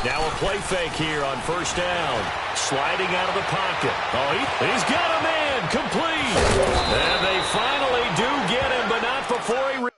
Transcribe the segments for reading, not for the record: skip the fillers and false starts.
Now a play fake here on first down. Sliding out of the pocket. Oh, he's got a man. Complete. And they finally do get him, but not before he...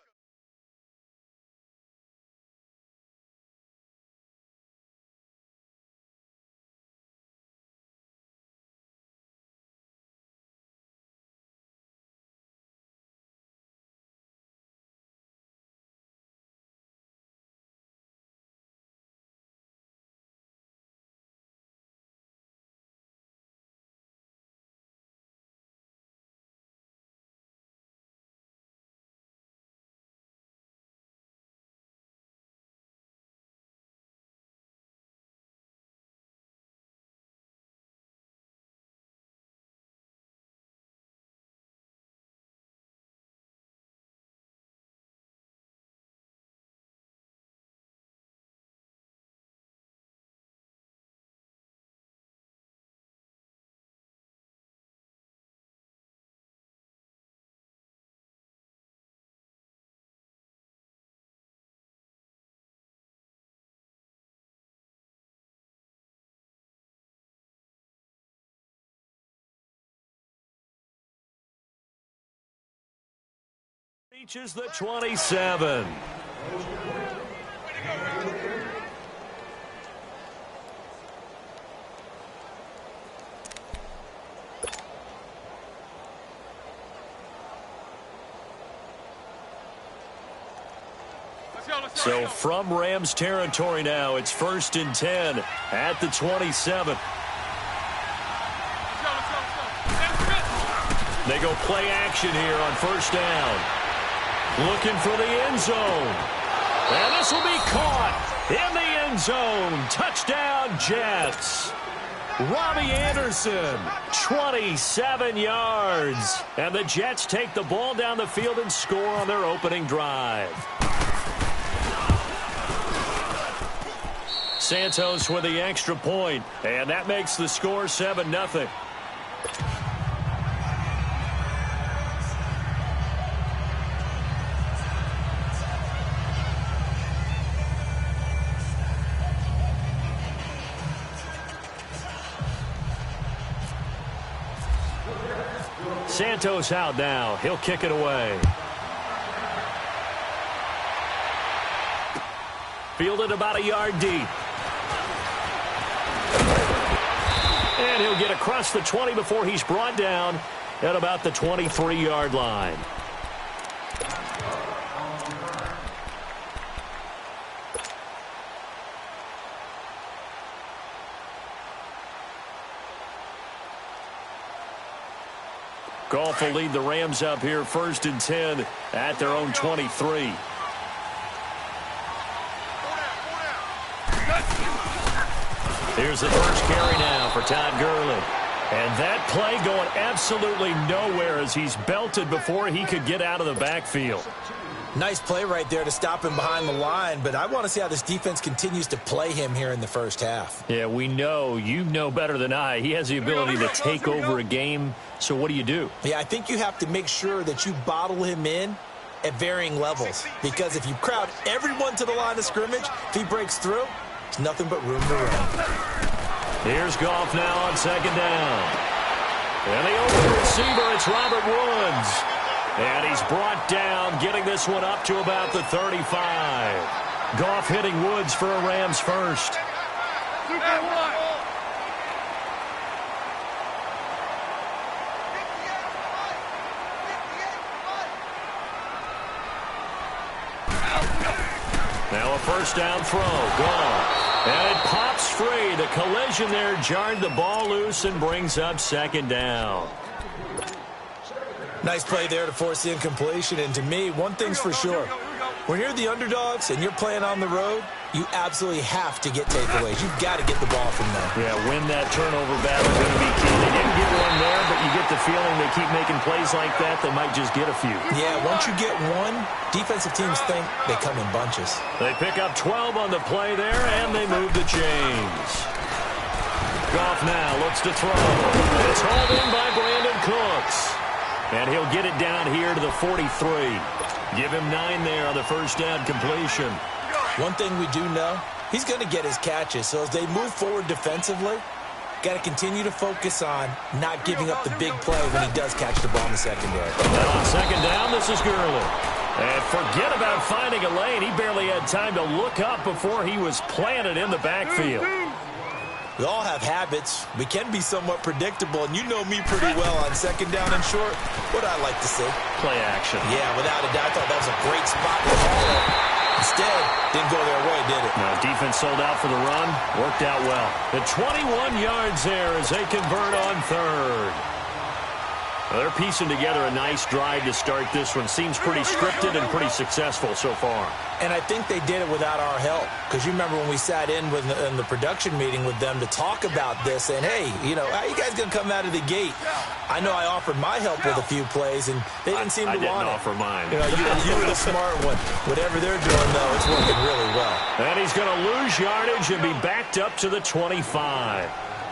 Reaches the 27. So from Rams territory now, it's 1st and 10 at the 27. They go play action here on first down. Looking for the end zone. And this will be caught in the end zone. Touchdown, Jets. Robbie Anderson, 27 yards. And the Jets take the ball down the field and score on their opening drive. Santos with the extra point, and that makes the score 7-0. Santos out now. He'll kick it away. Fielded about a yard deep. And he'll get across the 20 before he's brought down at about the 23-yard line. Goff will lead the Rams up here 1st and 10 at their own 23. Here's the first carry now for Todd Gurley. And that play going absolutely nowhere as he's belted before he could get out of the backfield. Nice play right there to stop him behind the line, but I want to see how this defense continues to play him here in the first half. Yeah, we know. You know better than I. He has the ability to take over a game, so what do you do? Yeah, I think you have to make sure that you bottle him in at varying levels, because if you crowd everyone to the line of scrimmage, if he breaks through, there's nothing but room to run. Here's Goff now on second down. And the open receiver, it's Robert Woods. And he's brought down, getting this one up to about the 35. Goff hitting Woods for a Rams first. Now a first down throw. Goff. And it pops free. The collision there jarred the ball loose and brings up second down. Nice play there to force the incompletion. And to me, one thing's for sure. When you're the underdogs and you're playing on the road, you absolutely have to get takeaways. You've got to get the ball from them. Yeah, win that turnover battle is going to be key. They didn't get one there, but you get the feeling they keep making plays like that, they might just get a few. Yeah, once you get one, defensive teams think they come in bunches. They pick up 12 on the play there, and they move the chains. Goff now looks to throw. It's hauled in by Brandon Cooks. And he'll get it down here to the 43. Give him 9 there on the first down completion. One thing we do know, He's going to get his catches. So as they move forward defensively, got to continue to focus on not giving up the big play when he does catch the ball in the secondary. Now on second down, this is Gurley. And forget about finding a lane. He barely had time to look up before he was planted in the backfield. We all have habits. We can be somewhat predictable, and you know me pretty well on second down and short. What I like to see. Play action. Yeah, without a doubt. I thought that was a great spot to follow. Instead, didn't go their way, did it? Now, defense sold out for the run. Worked out well. The 21 yards there as they convert on third. Well, they're piecing together a nice drive to start this one. Seems pretty scripted and pretty successful so far. And I think they did it without our help. Because you remember when we sat in the production meeting with them to talk about this, saying, hey, you know, how are you guys going to come out of the gate? I know I offered my help with a few plays, and they didn't seem to want it. I didn't offer mine. You know, you were the smart one. Whatever they're doing, though, it's working really well. And he's going to lose yardage and be backed up to the 25.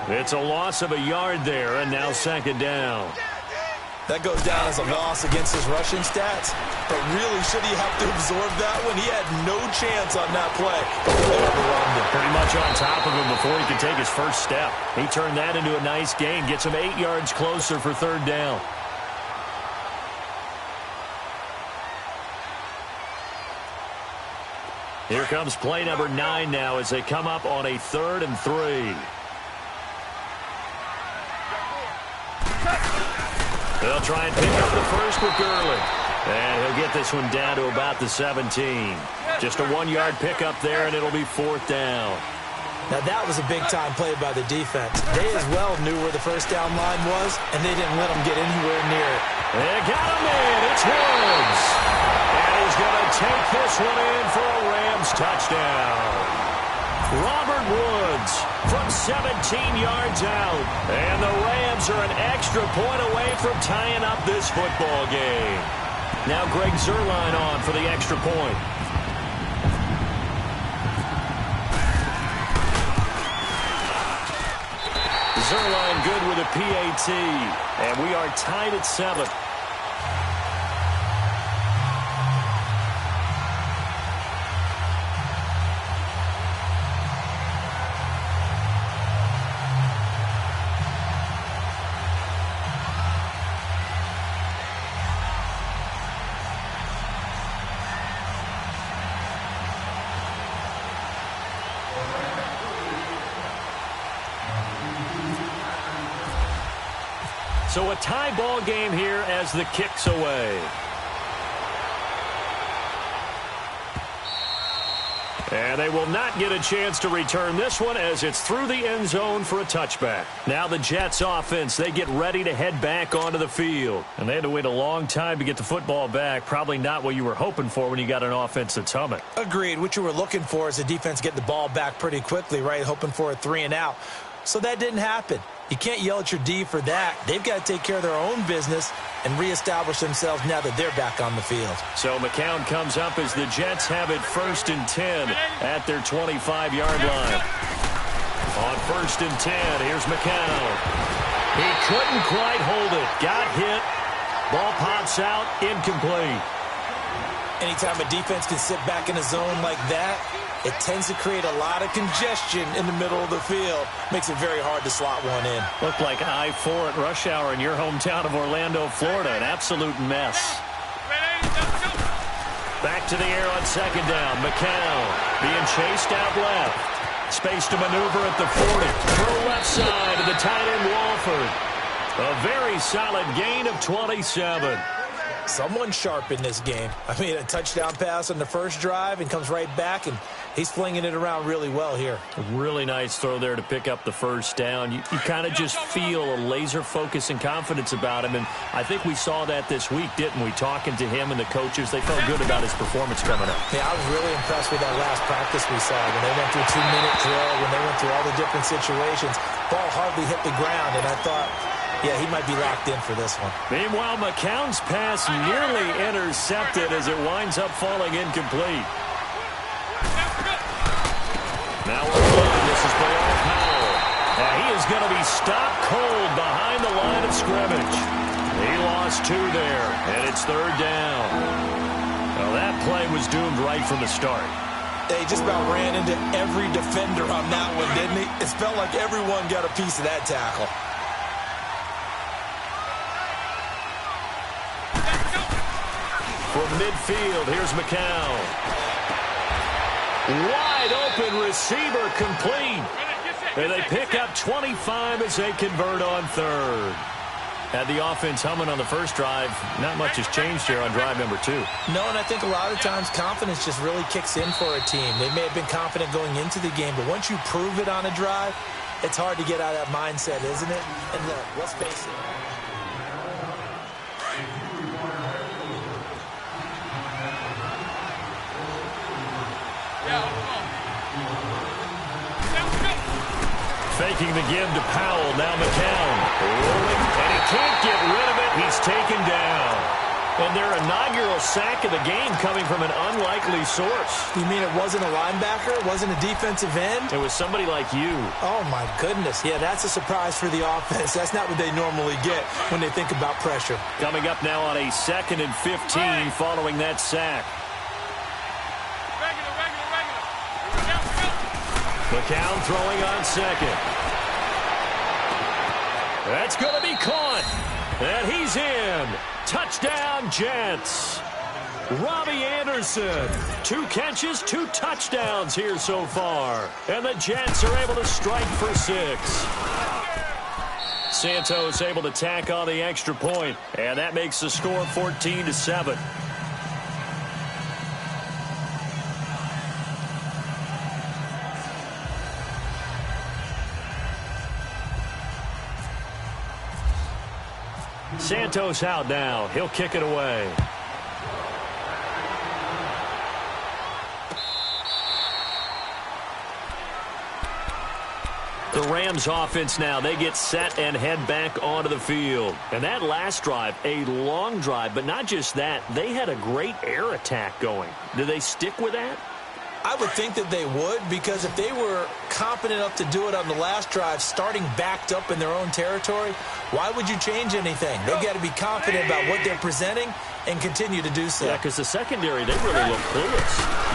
It's a loss of a yard there, and now second down. That goes down as a loss against his rushing stats. But really, should he have to absorb that one? He had no chance on that play before they overwhelmed him. Pretty much on top of him before he could take his first step. He turned that into a nice gain. Gets him 8 yards closer for third down. Here comes play number 9 now as they come up on a 3rd and 3. They'll try and pick up the first with Gurley. And he'll get this one down to about the 17. Just a 1-yard pickup there, and it'll be 4th down. Now, that was a big-time play by the defense. They as well knew where the first down line was, and they didn't let him get anywhere near it. They got him in. It's Woods. And he's going to take this one in for a Rams touchdown. Robert Woods from 17 yards out. And the Rams are an extra point away from tying up this football game. Now Greg Zuerlein on for the extra point. Zuerlein good with a PAT. And we are tied at 7. So a tie ball game here as the kick's away. And they will not get a chance to return this one as it's through the end zone for a touchback. Now the Jets offense, they get ready to head back onto the field. And they had to wait a long time to get the football back. Probably not what you were hoping for when you got an offense that's humming. Agreed. What you were looking for is the defense getting the ball back pretty quickly, right? Hoping for a 3 and out. So that didn't happen. You can't yell at your D for that. They've got to take care of their own business and reestablish themselves now that they're back on the field. So McCown comes up as the Jets have it 1st and 10 at their 25-yard line. On 1st and 10, here's McCown. He couldn't quite hold it. Got hit. Ball pops out, incomplete. Anytime a defense can sit back in a zone like that, it tends to create a lot of congestion in the middle of the field. Makes it very hard to slot one in. Looked like I-4 at rush hour in your hometown of Orlando, Florida. An absolute mess. Back to the air on second down. McCown being chased out left. Space to maneuver at the 40. Throw left side to the tight end Walford. A very solid gain of 27. Someone sharp in this game. I mean, a touchdown pass on the first drive and comes right back, and he's flinging it around really well here. A really nice throw there to pick up the first down. You kind of just feel a laser focus and confidence about him, and I think we saw that this week, didn't we? Talking to him and the coaches, they felt good about his performance coming up. Yeah, I was really impressed with that last practice we saw when they went through a 2-minute drill, when they went through all the different situations. Ball hardly hit the ground, and I thought, yeah, he might be locked in for this one. Meanwhile, McCown's pass nearly intercepted as it winds up falling incomplete. Now we're looking. This is Bilal Powell. Now he is going to be stopped cold behind the line of scrimmage. He lost 2 there, and it's 3rd down. Well, that play was doomed right from the start. They just about ran into every defender on that one, didn't he? It felt like everyone got a piece of that tackle. From midfield, here's McCown. Wide open receiver complete. And they pick up 25 as they convert on third. Had the offense humming on the first drive. Not much has changed here on drive number 2. No, and I think a lot of times confidence just really kicks in for a team. They may have been confident going into the game, but once you prove it on a drive, it's hard to get out of that mindset, isn't it? And look, let's face it. Faking the give to Powell. Now McCown. Rolling, and he can't get rid of it. He's taken down. And their inaugural sack of the game coming from an unlikely source. You mean it wasn't a linebacker? It wasn't a defensive end? It was somebody like you. Oh, my goodness. Yeah, that's a surprise for the offense. That's not what they normally get when they think about pressure. Coming up now on a 2nd and 15 following that sack. McCown throwing on second. That's going to be caught. And he's in. Touchdown, Jets. Robbie Anderson. 2 catches, 2 touchdowns here so far. And the Jets are able to strike for 6. Santos able to tack on the extra point. And that makes the score 14-7. Santos out now. He'll kick it away. The Rams offense now, they get set and head back onto the field. And that last drive, a long drive, but not just that, they had a great air attack going. Do they stick with that? I would think that they would, because if they were confident enough to do it on the last drive, starting backed up in their own territory, why would you change anything? They've got to be confident about what they're presenting and continue to do so. Yeah, because the secondary, they really look clueless.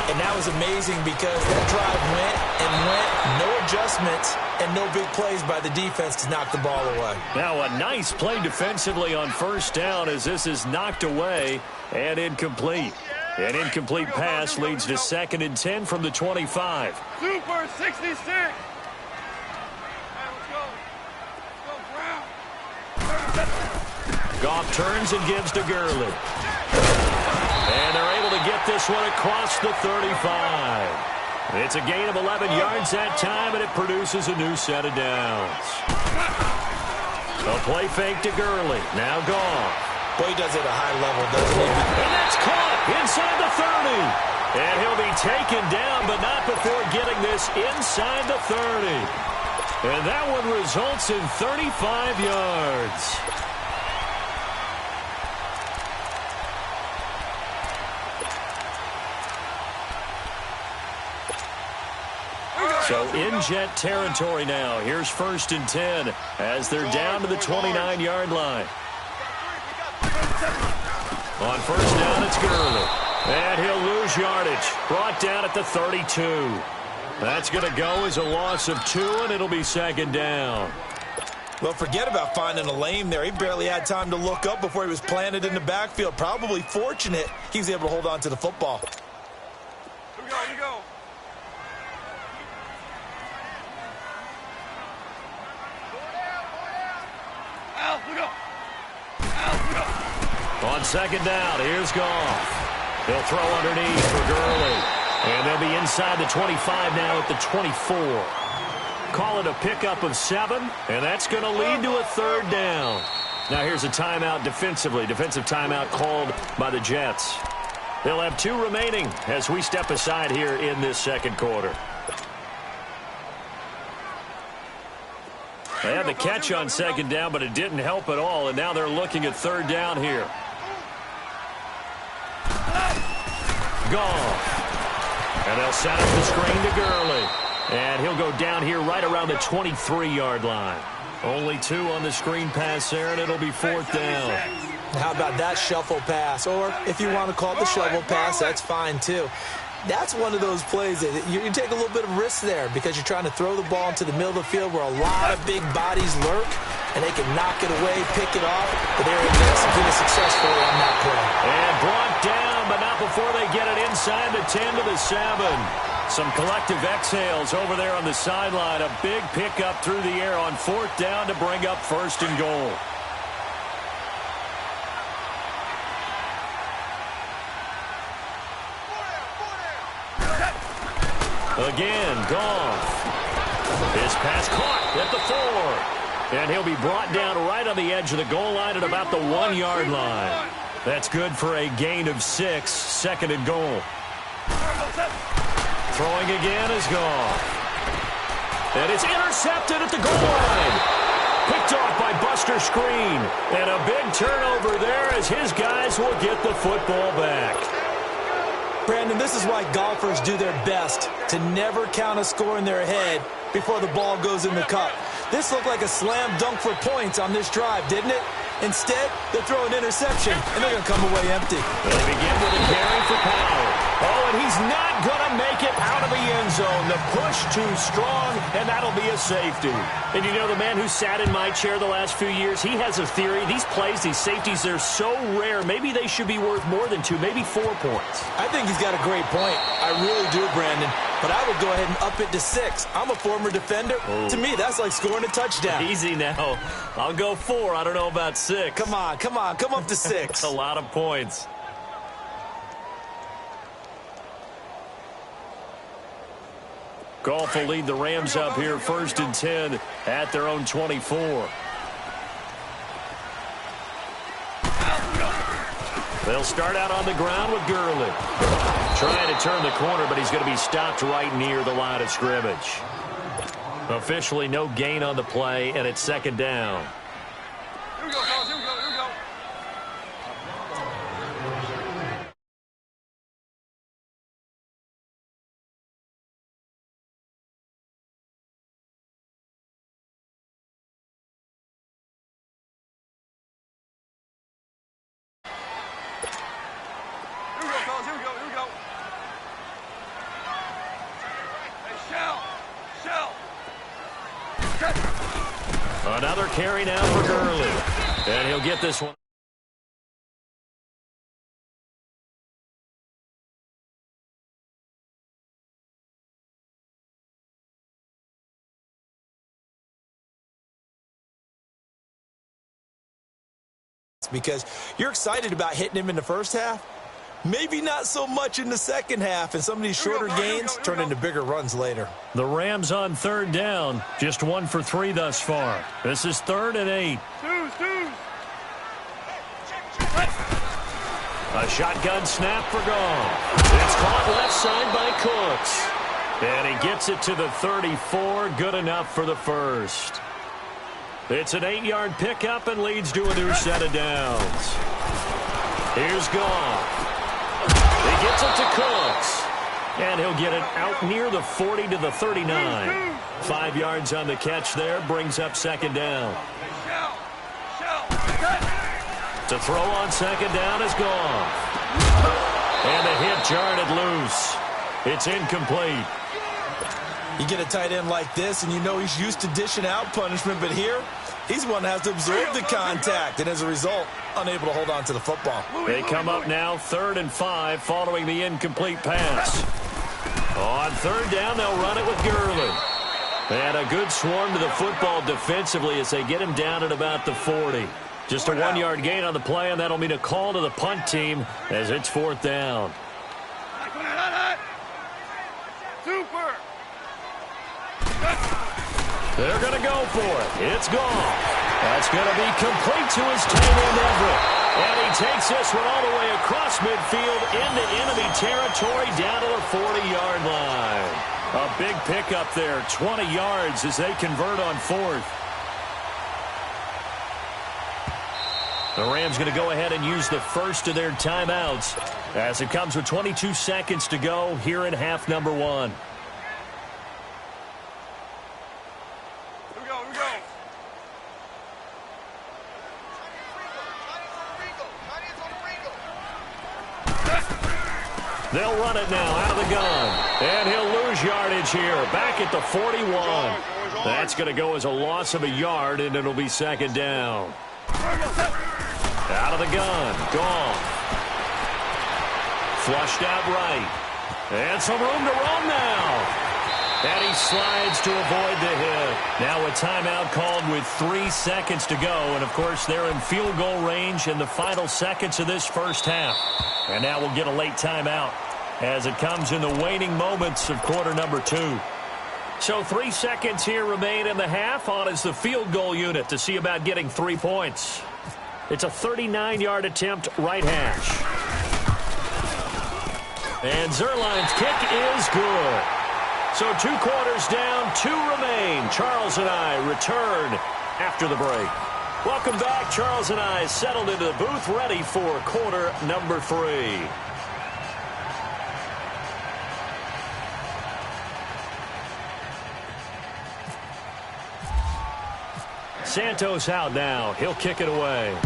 And that was amazing because that drive went and went, no adjustments, and no big plays by the defense to knock the ball away. Now a nice play defensively on first down as this is knocked away and incomplete. An incomplete pass leads to 2nd and 10 from the 25. Super 66. Goff turns and gives to Gurley. And they're able to get this one across the 35. It's a gain of 11 yards that time, and it produces a new set of downs. A play fake to Gurley. Now Goff. Boy, he does it at a high level, doesn't he? And that's caught inside the 30. And he'll be taken down, but not before getting this inside the 30. And that one results in 35 yards. So in Jet territory now. Here's 1st and 10 as they're down to the 29-yard line. On first down, it's Gurley. And he'll lose yardage. Brought down at the 32. That's going to go as a loss of 2, and it'll be 2nd down. Well, forget about finding a lane there. He barely had time to look up before he was planted in the backfield. Probably fortunate he was able to hold on to the football. Here we go, here we go. Al, look up. On 2nd down, here's Goff. He'll throw underneath for Gurley. And they'll be inside the 25 now at the 24. Call it a pickup of 7, and that's going to lead to a 3rd down. Now here's a timeout defensively. Defensive timeout called by the Jets. They'll have 2 remaining as we step aside here in this 2nd quarter. They had the catch on 2nd down, but it didn't help at all, and now they're looking at 3rd down here. Goff. And they'll set up the screen to Gurley. And he'll go down here right around the 23-yard line. Only 2 on the screen pass there, and it'll be 4th down. How about that shuffle pass? Or if you want to call it the shovel pass, that's fine too. That's one of those plays that you take a little bit of risk there because you're trying to throw the ball into the middle of the field where a lot of big bodies lurk, and they can knock it away, pick it off, but they're able to execute it successfully on that play. And brought down, but not before they get it inside the 10 to the 7. Some collective exhales over there on the sideline. A big pickup through the air on 4th down to bring up 1st and goal. Again, Goff. His pass caught at the 4. And he'll be brought down right on the edge of the goal line at about the 1-yard line. That's good for a gain of 6, 2nd and goal. Throwing again is Goff. And it's intercepted at the goal line. Picked off by Buster Screen. And a big turnover there as his guys will get the football back. Brandon, this is why golfers do their best to never count a score in their head before the ball goes in the cup. This looked like a slam dunk for points on this drive, didn't it? Instead, they throw an interception, and they're going to come away empty. They begin with a carry for Power. Oh, and he's not going to make it out of the end zone. The push too strong, and that'll be a safety. And you know, the man who sat in my chair the last few years, he has a theory. These plays, these safeties, they're so rare. Maybe they should be worth more than 2, maybe 4 points. I think he's got a great point. I really do, Brandon. But I would go ahead and up it to 6. I'm a former defender. Oh. To me, that's like scoring a touchdown. Easy now. I'll go 4. I don't know about 6. Come on. Come up to 6. That's a lot of points. Goff will lead the Rams up here 1st and 10 at their own 24. They'll start out on the ground with Gurley. Trying to turn the corner, but he's going to be stopped right near the line of scrimmage. Officially no gain on the play, and it's 2nd down. Here we go, fellas. Here we go. Here we go. Another carry now for Gurley. And he'll get this one. Because you're excited about hitting him in the first half. Maybe not so much in the second half, and some of these shorter gains turn into bigger runs later. The Rams on 3rd down. Just 1 for 3 thus far. This is 3rd and 8. A shotgun snap for Goff. It's caught left side by Cooks. And he gets it to the 34. Good enough for the first. It's an 8-yard pickup and leads to a new set of downs. Here's Goff. He gets it to Cooks. And he'll get it out near the 40 to the 39. 5 yards on the catch there. Brings up 2nd down. To throw on 2nd down is Goff. And the hit jarred it loose. It's incomplete. You get a tight end like this, and you know he's used to dishing out punishment, but here, he's one that has to absorb the contact, and as a result, unable to hold on to the football. They come up now 3rd and 5 following the incomplete pass. On 3rd down, they'll run it with Gurley. And a good swarm to the football defensively as they get him down at about the 40. Just a 1-yard gain on the play, and that'll mean a call to the punt team as it's 4th down. Super. They're going to go for it. It's Goff. That's going to be complete to his tight end Everett. And he takes this one all the way across midfield into enemy territory down to the 40-yard line. A big pickup there, 20 yards as they convert on 4th. The Rams going to go ahead and use the first of their timeouts as it comes with 22 seconds to go here in half number 1. They'll run it now out of the gun. And he'll lose yardage here. Back at the 41. That's going to go as a loss of a yard, and it'll be second down. Out of the gun. Gone. Flushed out right. And some room to run now. And he slides to avoid the hit. Now a timeout called with 3 seconds to go. And, of course, they're in field goal range in the final seconds of this first half. And now we'll get a late timeout as it comes in the waning moments of quarter number 2. So 3 seconds here remain in the half. On is the field goal unit to see about getting 3 points. It's a 39-yard attempt right hash. And Zerline's kick is good. So 2 quarters down, 2 remain. Charles and I return after the break. Welcome back. Charles and I settled into the booth, ready for quarter number 3. Santos out now. He'll kick it away.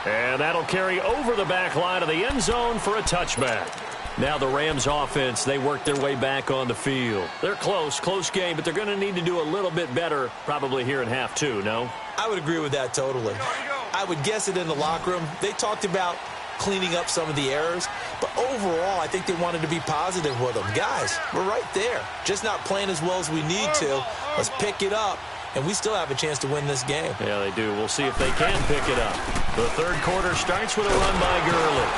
And that'll carry over the back line of the end zone for a touchback. Now the Rams offense, they work their way back on the field. They're close game, but they're going to need to do a little bit better probably here in half 2, no? I would agree with that totally. I would guess it in the locker room. They talked about cleaning up some of the errors, but overall, I think they wanted to be positive with them. Guys, we're right there. Just not playing as well as we need to. Let's pick it up. And we still have a chance to win this game. Yeah, they do. We'll see if they can pick it up. The third quarter starts with a run by Gurley.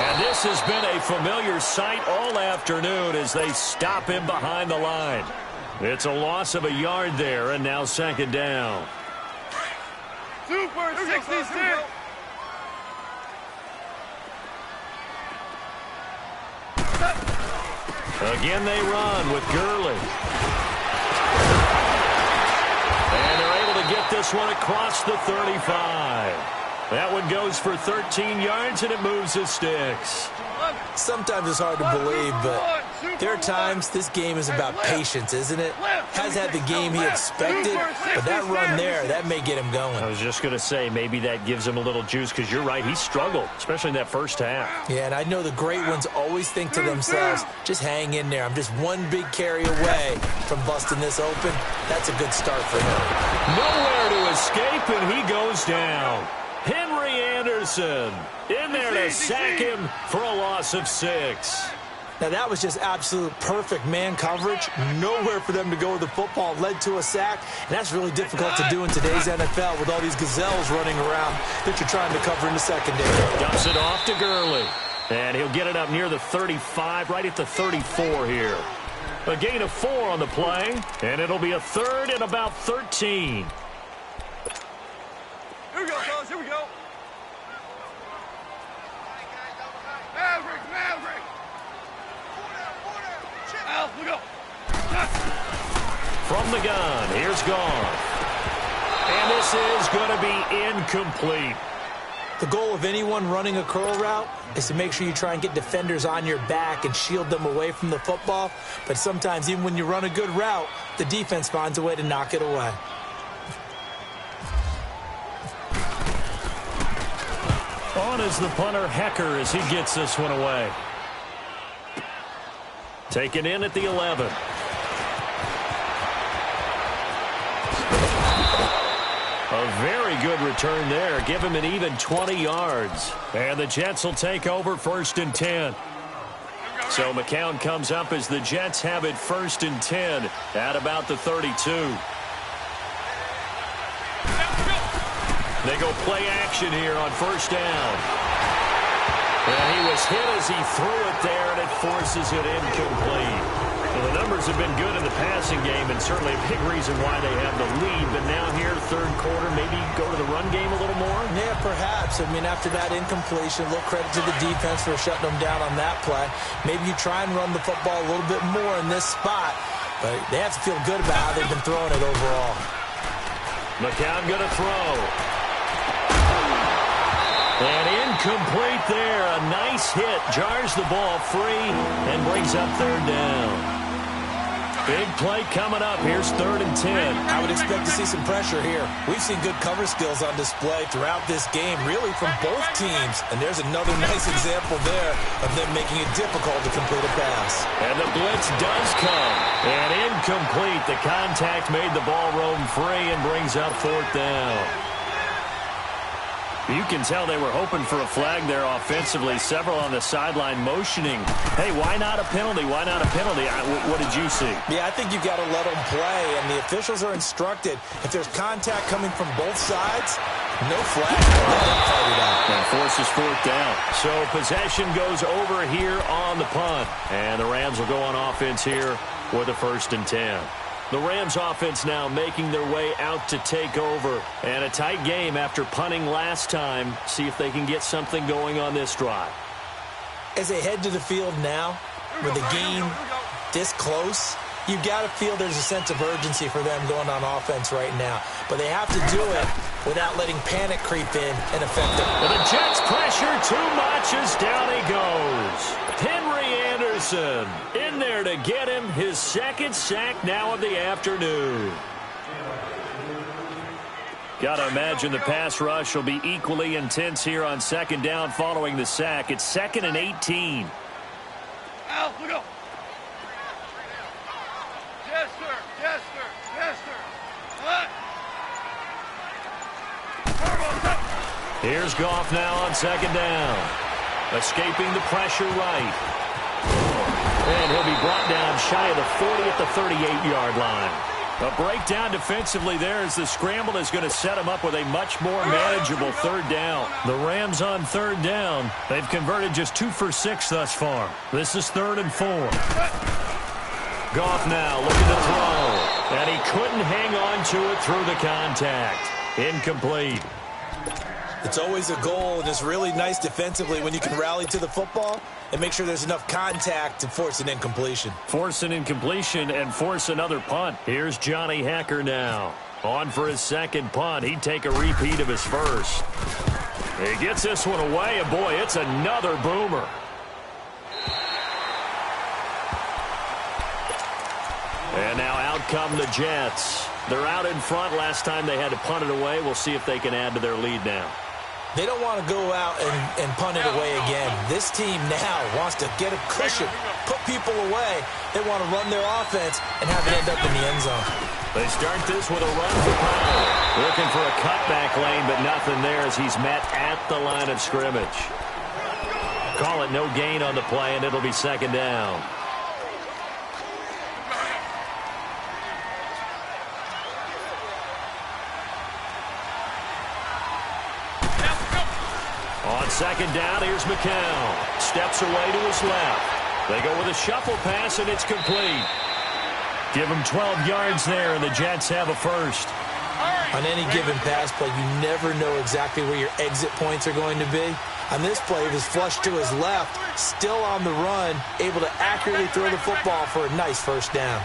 And this has been a familiar sight all afternoon as they stop him behind the line. It's a loss of a yard there, and now second down. Super 66. Again they run with Gurley. And they're able to get this one across the 35. That one goes for 13 yards, and it moves the sticks. Sometimes it's hard to believe, but there are times this game is about patience, isn't it? Has had the game he expected, but that run there, that may get him going. I was just going to say, maybe that gives him a little juice, because you're right, he struggled, especially in that first half. Yeah, and I know the great ones always think to themselves, just hang in there. I'm just one big carry away from busting this open. That's a good start for him. Nowhere to escape, and he goes down. Henry Anderson in there to sack him for a loss of 6. Now, that was just absolute perfect man coverage. Nowhere for them to go with the football. Led to a sack, and that's really difficult to do in today's NFL with all these gazelles running around that you're trying to cover in the secondary. Dumps it off to Gurley, and he'll get it up near the 35, right at the 34 here. A gain of 4 on the play, and it'll be a third and about 13. Here we go, fellas. Here we go. Maverick. Al, we go. From the gun, here's Goff. And this is going to be incomplete. The goal of anyone running a curl route is to make sure you try and get defenders on your back and shield them away from the football. But sometimes, even when you run a good route, the defense finds a way to knock it away. On is the punter, Hecker, as he gets this one away. Taken in at the 11. A very good return there. Give him an even 20 yards. And the Jets will take over 1st and 10. So McCown comes up as the Jets have it 1st and 10 at about the 32. They go play action here on 1st down. And he was hit as he threw it there, and it forces it incomplete. Well, the numbers have been good in the passing game, and certainly a big reason why they have the lead. But now here, third quarter, maybe go to the run game a little more? Yeah, perhaps. I mean, after that incompletion, a little credit to the defense for shutting them down on that play. Maybe you try and run the football a little bit more in this spot, but they have to feel good about how they've been throwing it overall. McCown going to throw. And incomplete there. A nice hit. Jars the ball free and brings up 3rd down. Big play coming up. Here's 3rd and 10. I would expect to see some pressure here. We've seen good cover skills on display throughout this game, really from both teams. And there's another nice example there of them making it difficult to complete a pass. And the blitz does come. And incomplete. The contact made the ball roam free and brings up 4th down. You can tell they were hoping for a flag there offensively. Several on the sideline motioning. Hey, why not a penalty? Why not a penalty? What did you see? Yeah, I think you've got to let them play, and the officials are instructed. If there's contact coming from both sides, no flag. Let them fight it out. And forces 4th down. So possession goes over here on the punt. And the Rams will go on offense here with a 1st and 10. The Rams offense now making their way out to take over. And a tight game after punting last time. See if they can get something going on this drive. As they head to the field now, with the game this close, you've got to feel there's a sense of urgency for them going on offense right now. But they have to do it without letting panic creep in and affect them. Well, the Jets pressure too much as down he goes. Henry Anderson in there to get him his 2nd sack now of the afternoon. Got to imagine the pass rush will be equally intense here on 2nd down following the sack. It's 2nd and 18. Al, look up. Yes, sir. Yes, sir. Yes, sir. What? Here's Goff now on 2nd down. Escaping the pressure right. And he'll be brought down shy of the 40 at the 38-yard line. A breakdown defensively there as the scramble is going to set him up with a much more manageable 3rd down. The Rams on 3rd down. They've converted just 2 for 6 thus far. This is 3rd and 4. Goff now looking to throw. And he couldn't hang on to it through the contact. Incomplete. It's always a goal, and it's really nice defensively when you can rally to the football and make sure there's enough contact to force an incompletion. Force an incompletion and force another punt. Here's Johnny Hacker now. On for his 2nd punt. He'd take a repeat of his 1st. He gets this one away, and boy, it's another boomer. And now out come the Jets. They're out in front. Last time they had to punt it away. We'll see if they can add to their lead now. They don't want to go out and punt it away again. This team now wants to get a cushion, put people away. They want to run their offense and have it end up in the end zone. They start this with a run for Powell. Looking for a cutback lane, but nothing there as he's met at the line of scrimmage. Call it no gain on the play, and it'll be 2nd down. On 2nd down, here's McCown. Steps away to his left. They go with a shuffle pass, and it's complete. Give them 12 yards there, and the Jets have a 1st. On any given pass play, you never know exactly where your exit points are going to be. On this play, he was flushed to his left, still on the run, able to accurately throw the football for a nice 1st down.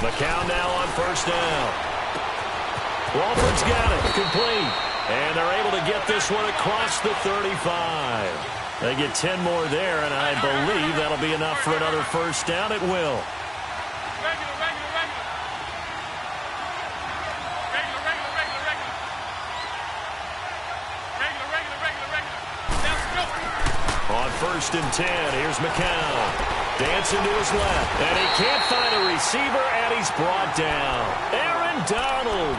McCown now on 1st down. Walford's got it, complete. And they're able to get this one across the 35. They get 10 more there, and I believe that'll be enough for another 1st down. It will. On 1st and 10, here's McCown. Dancing to his left, and he can't find a receiver, and he's brought down. Aaron Donald.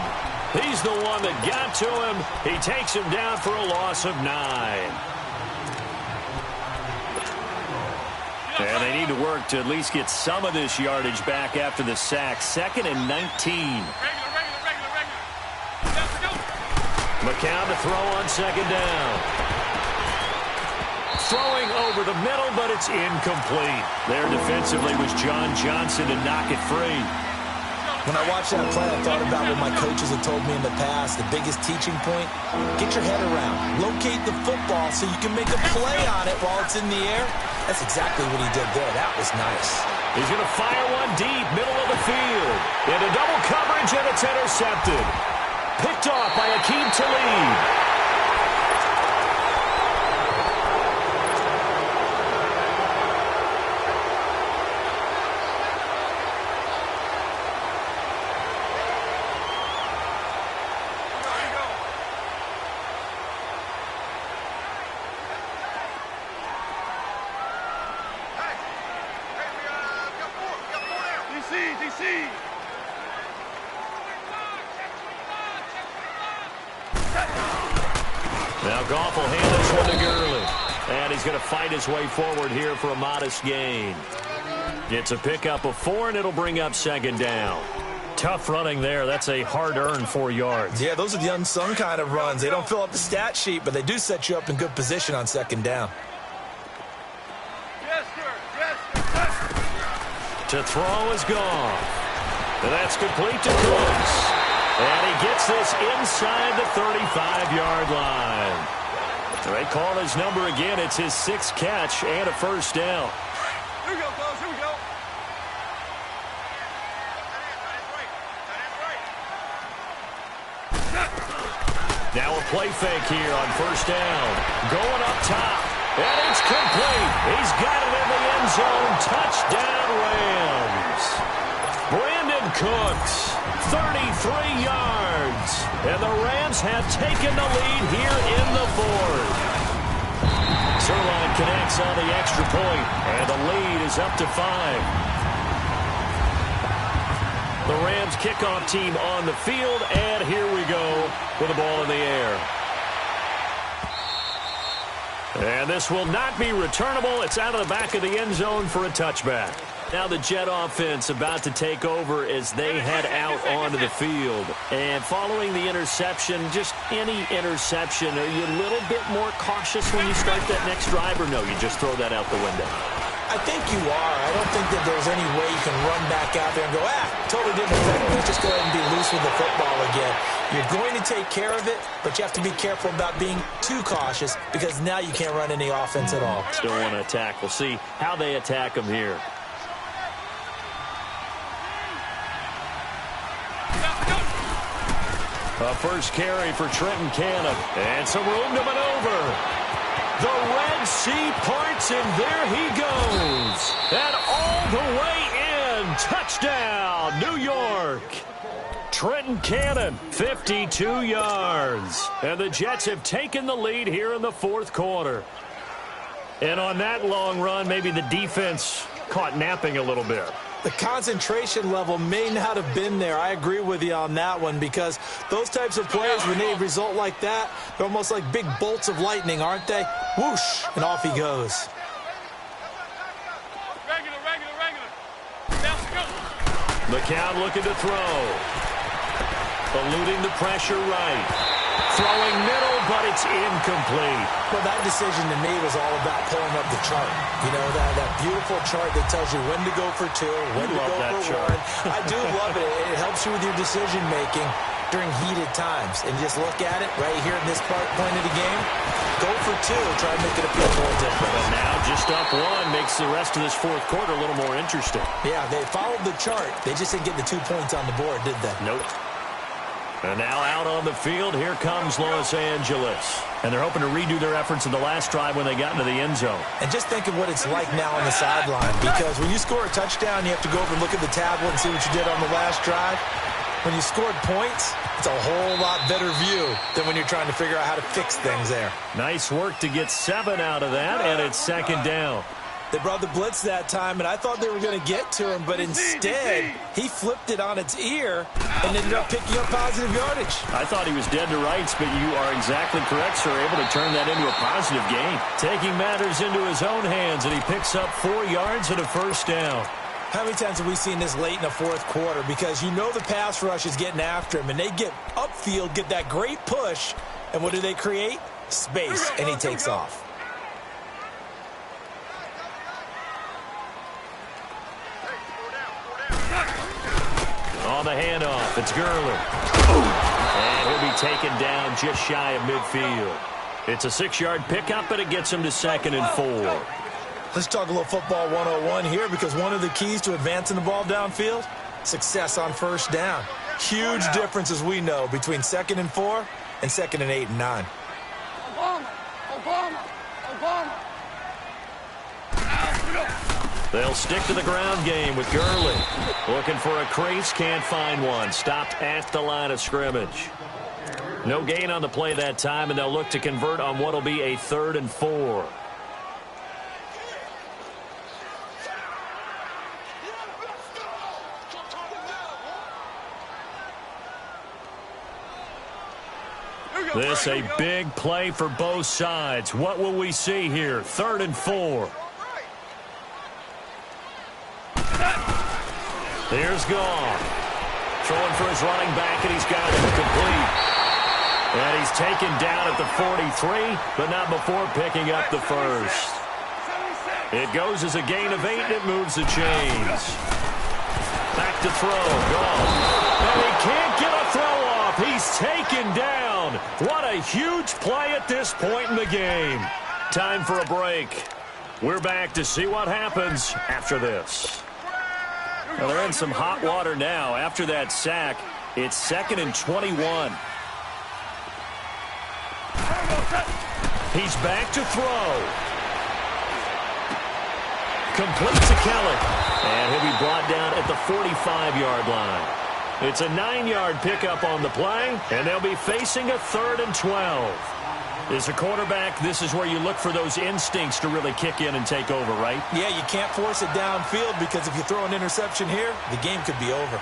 He's the one that got to him. He takes him down for a loss of 9. And they need to work to at least get some of this yardage back after the sack. 2nd and 19. McCown to throw on 2nd down. Throwing over the middle, but it's incomplete. There defensively was John Johnson to knock it free. When I watched that play, I thought about what my coaches had told me in the past. The biggest teaching point, get your head around. Locate the football so you can make a play on it while it's in the air. That's exactly what he did there. That was nice. He's going to fire one deep, middle of the field. Into double coverage, and it's intercepted. Picked off by Aqib Talib. DC. Now Goff will hand this one to Gurley. And he's going to fight his way forward here for a modest gain. It's a pickup of 4, and it'll bring up second down. Tough running there. That's a hard-earned 4 yards. Yeah, those are the unsung kind of runs. They don't fill up the stat sheet, but they do set you up in good position on second down. Yes, sir. Yes, sir. To throw is Goff. And that's complete to Cooks. And he gets this inside the 35-yard line. They call his number again. It's his 6th catch and a first down. Here we go, fellas. Here we go. Now a play fake here on first down. Going up top. And it's complete. He's got it in the end zone. Touchdown, Rams. Brandon Cooks, 33 yards. And the Rams have taken the lead here in the 4th. Zerline connects on the extra point, and the lead is up to 5. The Rams kickoff team on the field, and here we go with the ball in the air. And this will not be returnable. It's out of the back of the end zone for a touchback. Now the Jet offense about to take over as they head out onto the field. And following the interception, just any interception, are you a little bit more cautious when you start that next drive, or no, you just throw that out the window? I think you are. I don't think that there's any way you can run back out there and go, totally didn't affect me. Let's just go ahead and be loose with the football again. You're going to take care of it, but you have to be careful about being too cautious because now you can't run any offense at all. Still want to attack. We'll see how they attack them here. A first carry for Trenton Cannon. And some room to maneuver. The Red Sea parts, and there he goes. And all the way in. Touchdown, New York. Trenton Cannon, 52 yards. And the Jets have taken the lead here in the 4th quarter. And on that long run, maybe the defense caught napping a little bit. The concentration level may not have been there. I agree with you on that one because those types of plays, when they result like that, they're almost like big bolts of lightning, aren't they? Whoosh, and off he goes. Regular. Down to go. McCown looking to throw. Eluding the pressure right. Throwing middle, but it's incomplete. Well, that decision to me was all about pulling up the chart. You know, that beautiful chart that tells you when to go for 2, when to go for 1. I do love it. It helps you with your decision-making during heated times. And just look at it right here in this point of the game. Go for 2. Try to make it appear more different. But now just up 1 makes the rest of this 4th quarter a little more interesting. Yeah, they followed the chart. They just didn't get the 2 points on the board, did they? Nope. And now out on the field, here comes Los Angeles. And they're hoping to redo their efforts in the last drive when they got into the end zone. And just think of what it's like now on the sideline. Because when you score a touchdown, you have to go over and look at the tablet and see what you did on the last drive. When you scored points, it's a whole lot better view than when you're trying to figure out how to fix things there. Nice work to get 7 out of that, and it's second down. They brought the blitz that time, and I thought they were going to get to him, but instead, he flipped it on its ear and ended up picking up positive yardage. I thought he was dead to rights, but you are exactly correct, sir, able to turn that into a positive gain. Taking matters into his own hands, and he picks up 4 yards and a first down. How many times have we seen this late in the 4th quarter? Because you know the pass rush is getting after him, and they get upfield, get that great push, and what do they create? Space, and he takes off. On the handoff, it's Gurley. And he'll be taken down just shy of midfield. It's a 6-yard pickup, but it gets him to 2nd and 4. Let's talk a little football 101 here because one of the keys to advancing the ball downfield, success on first down. Huge difference, as we know, between 2nd and 4 and 2nd and 8 and 9. Obama. They'll stick to the ground game with Gurley. Looking for a crease, can't find one. Stopped at the line of scrimmage. No gain on the play that time, and they'll look to convert on what will be a 3rd and 4. This a big play for both sides. What will we see here? 3rd and 4. Here's Goff. Throwing for his running back, and he's got it complete. And he's taken down at the 43, but not before picking up the first. It goes as a gain of 8, and it moves the chains. Back to throw. Goff. And he can't get a throw off. He's taken down. What a huge play at this point in the game. Time for a break. We're back to see what happens after this. Well, they're in some hot water now. After that sack, it's 2nd and 21. He's back to throw. Complete to Kelly. And he'll be brought down at the 45-yard line. It's a 9-yard pickup on the play, and they'll be facing a 3rd and 12. As a quarterback, this is where you look for those instincts to really kick in and take over, right? Yeah, you can't force it downfield because if you throw an interception here, the game could be over.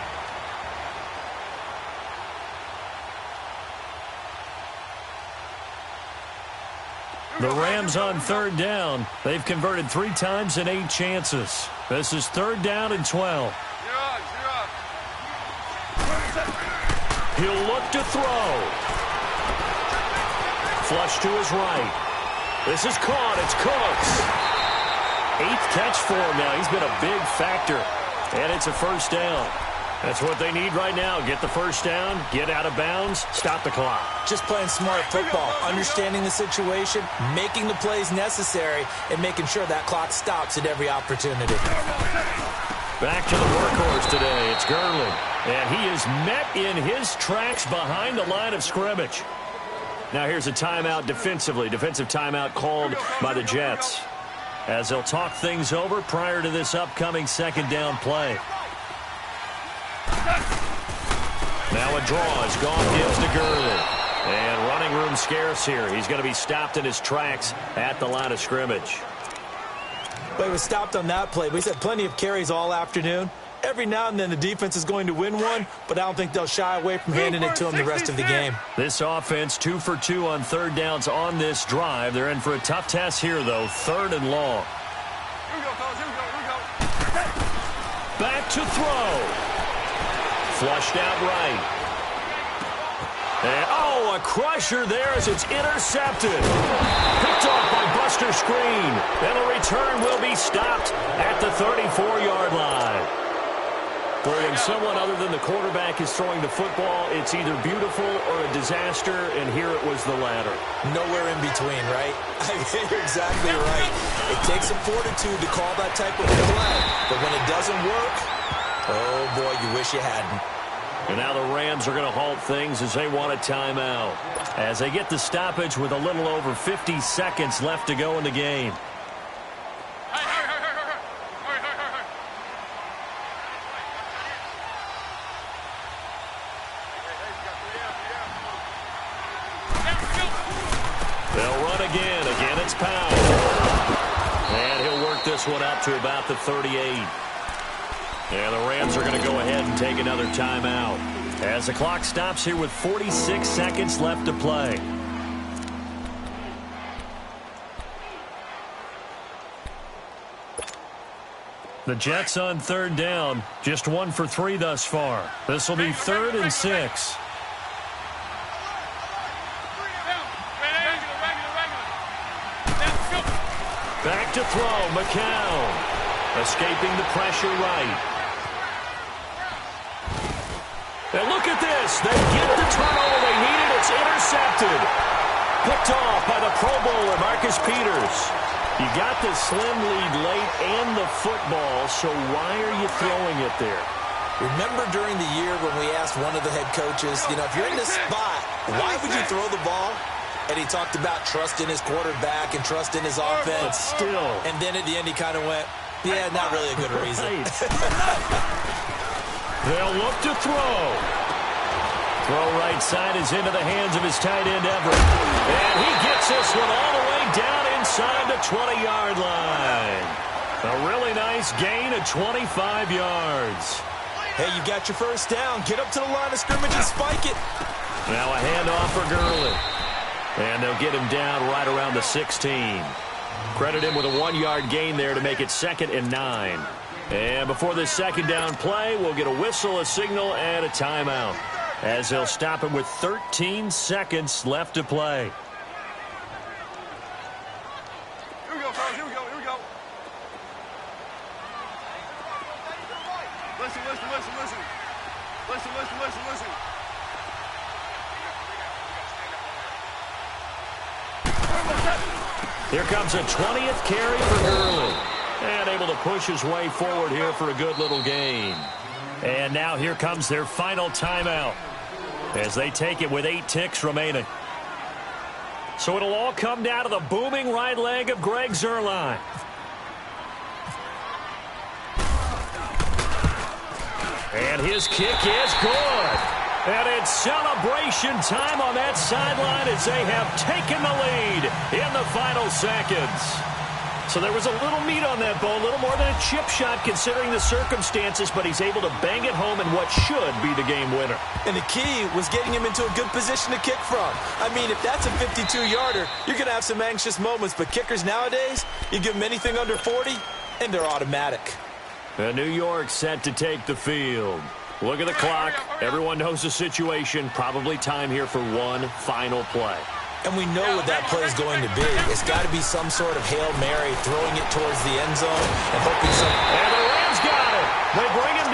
The Rams on 3rd down. They've converted 3 times in 8 chances. This is 3rd down and 12. He'll look to throw. Flush to his right. This is caught. It's Cooks. 8th catch for him now. He's been a big factor. And it's a first down. That's what they need right now. Get the first down, get out of bounds, stop the clock. Just playing smart football, understanding the situation, making the plays necessary, and making sure that clock stops at every opportunity. Back to the workhorse today. It's Gurley. And he is met in his tracks behind the line of scrimmage. Now here's a timeout defensively. Defensive timeout called by the Jets, as they'll talk things over prior to this upcoming 2nd down play. Now a draw as Goff gives to Gurley. And running room scarce here. He's going to be stopped in his tracks at the line of scrimmage. But he was stopped on that play. But he's had plenty of carries all afternoon. Every now and then the defense is going to win one, but I don't think they'll shy away from handing it to him the rest of the game. This offense 2 for 2 on 3rd downs on this drive. They're in for a tough test here, though. 3rd and long. Back to throw. Flushed out right. And, a crusher there as it's intercepted. Picked off by Buster Screen. And the return will be stopped at the 34-yard line. Boy, when someone other than the quarterback is throwing the football, it's either beautiful or a disaster, and here it was the latter. Nowhere in between, right? I mean, you're exactly right. It takes some fortitude to call that type of play, but when it doesn't work, oh, boy, you wish you hadn't. And now the Rams are going to halt things as they want a timeout, as they get the stoppage with a little over 50 seconds left to go in the game. They'll run again. Again, it's Powell. And he'll work this one up to about the 38. And the Rams are going to go ahead and take another timeout as the clock stops here with 46 seconds left to play. The Jets on 3rd down, just 1 for 3 thus far. This will be 3rd and 6. Back to throw, McCown. Escaping the pressure right. And look at this. They get the turnover they needed. It's intercepted. Picked off by the Pro Bowler, Marcus Peters. You got the slim lead late and the football, so why are you throwing it there? Remember during the year when we asked one of the head coaches, if you're in this spot, why would you throw the ball? And he talked about trust in his quarterback and trust in his offense. But still. And then at the end he kind of went, yeah, not really a good reason. They'll look to throw. Throw right side is into the hands of his tight end, Everett. And he gets this one all the way down inside the 20-yard line. A really nice gain of 25 yards. Hey, you got your first down. Get up to the line of scrimmage and spike it. Now a handoff for Gurley. And they'll get him down right around the 16. Credit him with a 1-yard gain there to make it 2nd and 9. And before this second down play, we'll get a whistle, a signal, and a timeout, as they'll stop him with 13 seconds left to play. Here we go, fellas. Here we go. Here we go. Listen, listen, listen, listen. Listen, listen, listen, listen. Here comes a 20th carry for Gurley. And able to push his way forward here for a good little gain. And now here comes their final timeout, as they take it with 8 ticks remaining. So it'll all come down to the booming right leg of Greg Zuerlein. And his kick is good. And it's celebration time on that sideline as they have taken the lead in the final seconds. So there was a little meat on that ball, a little more than a chip shot considering the circumstances, but he's able to bang it home in what should be the game winner. And the key was getting him into a good position to kick from. I mean, if that's a 52-yarder, you're going to have some anxious moments, but kickers nowadays, you give them anything under 40, and they're automatic. And New York set to take the field. Look at the clock. Everyone knows the situation. Probably time here for one final play. And we know what that play is going to be. It's got to be some sort of Hail Mary, throwing it towards the end zone and hoping some... And the Rams got it. They bring it